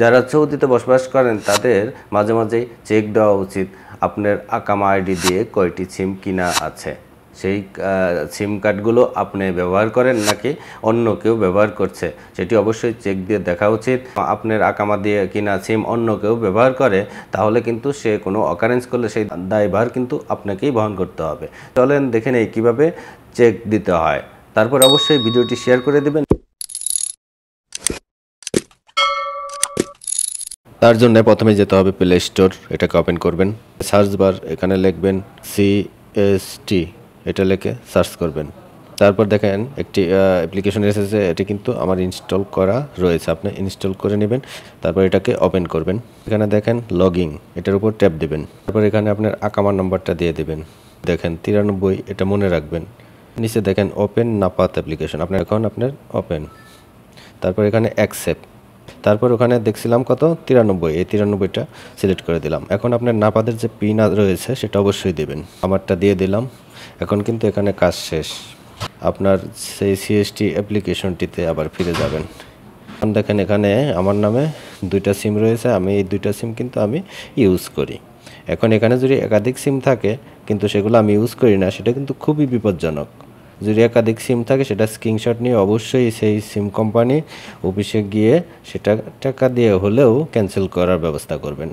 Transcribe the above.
যারা সৌদিতে বসবাস করেন তাদের মাঝে মাঝেই চেক দেওয়া উচিত আপনার আকামা আইডি দিয়ে কয়টি সিম কিনা আছে, সেই সিম কার্ডগুলো আপনি ব্যবহার করেন নাকি অন্য কেউ ব্যবহার করছে সেটি অবশ্যই চেক দিয়ে দেখা উচিত। আপনার আকামা দিয়ে কিনা সিম অন্য কেউ ব্যবহার করে তাহলে কিন্তু সে কোনো অকারেন্স করলে সেই দায়ভার কিন্তু আপনাকেই বহন করতে হবে। চলেন দেখে নেই কীভাবে চেক দিতে হয়, তারপর অবশ্যই ভিডিওটি শেয়ার করে দেবেন। তার জন্য প্রথমে যেতে হবে প্লে স্টোর, এটাকে ওপেন করবেন, সার্চ বার এখানে লিখবেন CST, এটা লিখে সার্চ করবেন। তারপর দেখেন একটি অ্যাপ্লিকেশন এসেছে, এটি কিন্তু আমার ইনস্টল করা রয়েছে, আপনি ইনস্টল করে নেবেন। তারপর এটাকে ওপেন করবেন, এখানে দেখেন লগইন, এটার উপর ট্যাপ দেবেন। তারপর এখানে আপনার আকামা নম্বরটা দিয়ে দেবেন, দেখেন 93, এটা মনে রাখবেন। নিচে দেখেন ওপেন নাপাত অ্যাপ্লিকেশন, আপনার ওপেন। তারপর এখানে অ্যাকসেপ্ট, তারপর ওখানে দেখছিলাম কত 93, এই 93টা সিলেক্ট করে দিলাম। এখন আপনার নাপাদের যে পিন রয়েছে সেটা অবশ্যই দেবেন, আমারটা দিয়ে দিলাম। এখন কিন্তু এখানে কাজ শেষ, আপনার সেই CST অ্যাপ্লিকেশনটিতে আবার ফিরে যাবেন। এখন দেখেন এখানে আমার নামে 2টা সিম রয়েছে, আমি এই 2টা সিম কিন্তু আমি ইউজ করি। এখন এখানে যদি একাধিক সিম থাকে কিন্তু সেগুলো আমি ইউজ করি না, সেটা কিন্তু খুবই বিপজ্জনক। যদি একাধিক সিম থাকে সেটা স্ক্রিনশট নিয়ে অবশ্যই সেই সিম কোম্পানি অফিসে গিয়ে সেটা টাকা দিয়ে হলেও ক্যান্সেল করার ব্যবস্থা করবেন।